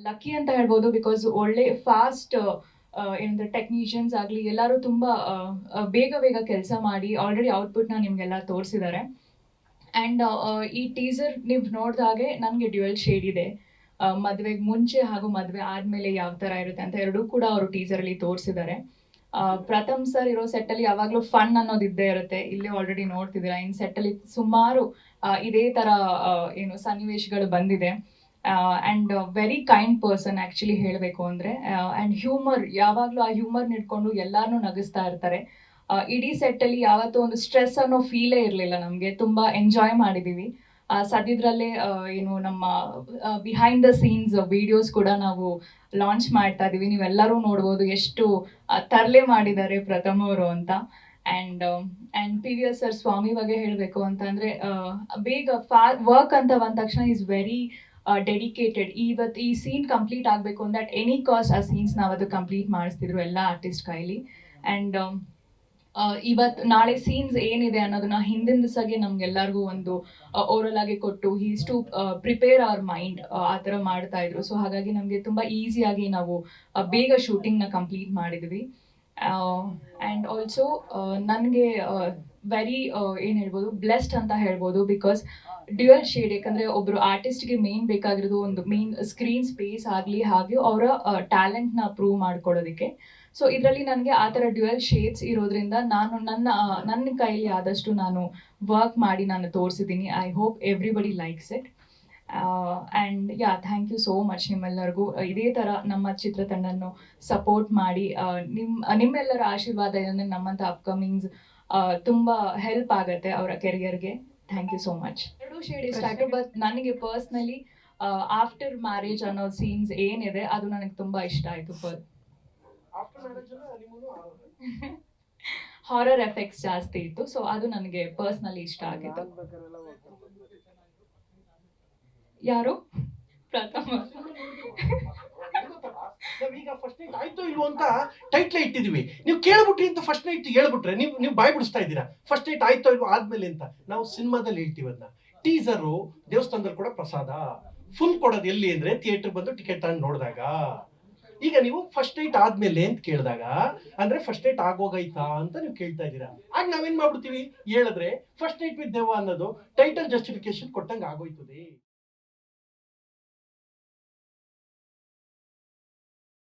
Lucky ಅಂತ ಹೇಳ್ಬೋದು because ಒಳ್ಳೆ ಫಾಸ್ಟ್ ಏನಂದ್ರೆ ಟೆಕ್ನಿಷಿಯನ್ಸ್ ಆಗಲಿ ಎಲ್ಲರೂ ತುಂಬ ಬೇಗ ಬೇಗ ಕೆಲಸ ಮಾಡಿ ಆಲ್ರೆಡಿ ಔಟ್ಪುಟ್ನ ನಿಮಗೆಲ್ಲ ತೋರಿಸಿದ್ದಾರೆ. ಆ್ಯಂಡ್ ಈ ಟೀಸರ್ ನೀವು ನೋಡಿದಾಗೆ ನನಗೆ ಡ್ಯುಯಲ್ ಶೇಡ್ ಇದೆ. ಮದುವೆಗೆ ಮುಂಚೆ ಹಾಗೂ ಮದುವೆ ಆದಮೇಲೆ ಯಾವ ಥರ ಇರುತ್ತೆ ಅಂತ ಎರಡೂ ಕೂಡ ಅವರು ಟೀಸರಲ್ಲಿ ತೋರಿಸಿದ್ದಾರೆ. ಪ್ರಥಮ್ ಸರ್ ಇರೋ ಸೆಟ್ಟಲ್ಲಿ ಯಾವಾಗಲೂ ಫನ್ ಅನ್ನೋದು ಇದ್ದೇ ಇರುತ್ತೆ. ಇಲ್ಲೇ ಆಲ್ರೆಡಿ ನೋಡ್ತಿದ್ದೀರಾ, ಇನ್ನು ಸೆಟ್ಟಲ್ಲಿ ಸುಮಾರು ಇದೇ ಥರ ಏನು ಸನ್ನಿವೇಶಗಳು ಬಂದಿದೆ. And very kind person actually ಹೇಳಬೇಕು ಅಂದರೆ. ಆ್ಯಂಡ್ ಹ್ಯೂಮರ್ ಯಾವಾಗಲೂ ಆ ಹ್ಯೂಮರ್ನ ಇಟ್ಕೊಂಡು ಎಲ್ಲರನ್ನೂ ನಗಿಸ್ತಾ ಇರ್ತಾರೆ. ಇಡೀ ಸೆಟ್ಟಲ್ಲಿ ಯಾವತ್ತೂ ಒಂದು ಸ್ಟ್ರೆಸ್ ಅನ್ನೋ ಫೀಲೇ ಇರಲಿಲ್ಲ ನಮಗೆ. ತುಂಬ ಎಂಜಾಯ್ ಮಾಡಿದ್ದೀವಿ. ಸದ್ಯದರಲ್ಲೇ ಏನು ನಮ್ಮ ಬಿಹೈಂಡ್ ದ ಸೀನ್ಸ್ ವಿಡಿಯೋಸ್ ಕೂಡ ನಾವು ಲಾಂಚ್ ಮಾಡ್ತಾ ಇದ್ದೀವಿ. ನೀವೆಲ್ಲರೂ ನೋಡ್ಬೋದು ಎಷ್ಟು ತರಲೆ ಮಾಡಿದ್ದಾರೆ ಪ್ರಥಮ್ ಅವರು ಅಂತ. And P V S sir Swamy ಬಗ್ಗೆ ಹೇಳಬೇಕು ಅಂತಂದರೆ, ಬೇಗ ವರ್ಕ್ ಅಂತ ಬಂದ ತಕ್ಷಣ ಈಸ್ ವೆರಿ ಡೆಡಿಕೇಟೆಡ್. ಇವತ್ತು ಈ ಸೀನ್ ಕಂಪ್ಲೀಟ್ ಆಗಬೇಕು ಅಂದರೆ ಅಟ್ ಎನಿ ಕಾಸ್ಟ್ ಆ ಸೀನ್ಸ್ ನಾವದು ಕಂಪ್ಲೀಟ್ ಮಾಡಿಸ್ತಿದ್ರು ಎಲ್ಲ ಆರ್ಟಿಸ್ಟ್ ಕೈಲಿ. ಆ್ಯಂಡ್ ಇವತ್ತು ನಾಳೆ ಸೀನ್ಸ್ ಏನಿದೆ ಅನ್ನೋದನ್ನ ಹಿಂದಿನ ದಿವಸಗೆ ನಮ್ಗೆಲ್ಲರಿಗೂ ಒಂದು ಓರಲ್ ಆಗಿ ಕೊಟ್ಟು he's to prepare our mind ಆ ಥರ ಮಾಡ್ತಾ ಇದ್ರು. ಸೊ ಹಾಗಾಗಿ ನಮಗೆ ತುಂಬ ಈಸಿಯಾಗಿ ನಾವು ಬೇಗ ಶೂಟಿಂಗ್ನ ಕಂಪ್ಲೀಟ್ ಮಾಡಿದ್ವಿ. ಆ್ಯಂಡ್ ಆಲ್ಸೋ ನನಗೆ ವೆರಿ ಏನು ಹೇಳ್ಬೋದು, ಬ್ಲೆಸ್ಡ್ ಅಂತ ಹೇಳ್ಬೋದು. ಬಿಕಾಸ್ ಡ್ಯುಯಲ್ ಶೇಡ್, ಯಾಕಂದರೆ ಒಬ್ಬರು ಆರ್ಟಿಸ್ಟ್ಗೆ ಮೇನ್ ಬೇಕಾಗಿರೋದು ಒಂದು ಮೇನ್ ಸ್ಕ್ರೀನ್ ಸ್ಪೇಸ್ ಆಗಲಿ, ಹಾಗೆ ಅವರ ಟ್ಯಾಲೆಂಟ್ನ ಪ್ರೂವ್ ಮಾಡ್ಕೊಳ್ಳೋದಕ್ಕೆ. ಸೊ ಇದರಲ್ಲಿ ನನಗೆ ಆ ಥರ ಡ್ಯುಯಲ್ ಶೇಡ್ಸ್ ಇರೋದ್ರಿಂದ ನಾನು ನನ್ನ ಕೈಲಿ ಆದಷ್ಟು ನಾನು ವರ್ಕ್ ಮಾಡಿ ನಾನು ತೋರಿಸಿದ್ದೀನಿ. I hope everybody likes it. And yeah, thank you so much ನಿಮ್ಮೆಲ್ಲರಿಗೂ. ಇದೇ ಥರ ನಮ್ಮ ಚಿತ್ರತಂಡನ್ನು ಸಪೋರ್ಟ್ ಮಾಡಿ ನಿಮ್ಮೆಲ್ಲರ ಆಶೀರ್ವಾದ ಅಂದರೆ ನಮ್ಮಂಥ ಅಪ್ಕಮಿಂಗ್ಸ್ ತುಂಬ ಹೆಲ್ಪ್ ಆಗುತ್ತೆ ಅವರ ಕೆರಿಯರ್ಗೆ. Thank you so much. ಎರಡು ಶೇಡ್ ಇಷ್ಟ ಆಯಿತು, ಬಟ್ ನನಗೆ ಪರ್ಸ್ನಲಿ ಆಫ್ಟರ್ ಮ್ಯಾರೇಜ್ ಅನ್ನೋ ಸೀನ್ಸ್ ಏನಿದೆ ಅದು ನನಗೆ ತುಂಬ ಇಷ್ಟ ಆಯಿತು. ಹಾರರ್ ಎಫೆಕ್ಟ್ಸ್ ಜಾಸ್ತಿ ಇತ್ತು, ಸೊ ಅದು ನನಗೆ ಪರ್ಸ್ನಲಿ ಇಷ್ಟ ಆಗಿತ್ತು. ಯಾರು? ಪ್ರಥಮ. ನಾವೀಗ ಫಸ್ಟ್ ನೈಟ್ ಆಯ್ತು ಇಲ್ವೋ ಅಂತ ಟೈಟ್ಲೇ ಇಟ್ಟಿದೀವಿ. ನೀವು ಕೇಳ್ಬಿಟ್ರಿ ಅಂತ ಫಸ್ಟ್ ನೈಟ್ ಹೇಳ್ಬಿಟ್ರೆ ನೀವು ಬಾಯ್ ಬಿಡಿಸ್ತಾ ಇದ್ದೀರಾ. ಫಸ್ಟ್ ನೈಟ್ ಆಯ್ತೋ ಇಲ್ವೋ ಆದ್ಮೇಲೆ ಅಂತ ನಾವು ಸಿನಿಮಾದಲ್ಲಿ ಹೇಳ್ತೀವಿ ಅದನ್ನ. ಟೀಸರು ದೇವಸ್ಥಾನದಲ್ಲಿ ಕೂಡ ಪ್ರಸಾದ, ಫುಲ್ ಕೊಡೋದು ಎಲ್ಲಿ ಅಂದ್ರೆ ಥಿಯೇಟರ್ ಬಂದು ಟಿಕೆಟ್ ತಗೊಂಡು ನೋಡಿದಾಗ. ಈಗ ನೀವು ಫಸ್ಟ್ ನೈಟ್ ಆದ್ಮೇಲೆ ಅಂತ ಕೇಳಿದಾಗ ಅಂದ್ರೆ ಫಸ್ಟ್ ನೈಟ್ ಆಗೋಗೈತಾ ಅಂತ ನೀವು ಕೇಳ್ತಾ ಇದ್ದೀರಾ. ಆಗ ನಾವೇನ್ ಮಾಡ್ಬಿಡ್ತೀವಿ ಹೇಳಿದ್ರೆ ಫಸ್ಟ್ ನೈಟ್ ವಿತ್ ದೆವ್ವ ಅನ್ನೋದು ಟೈಟಲ್ ಜಸ್ಟಿಫಿಕೇಶನ್ ಕೊಟ್ಟಂಗೆ ಆಗೋಯ್ತದೆ.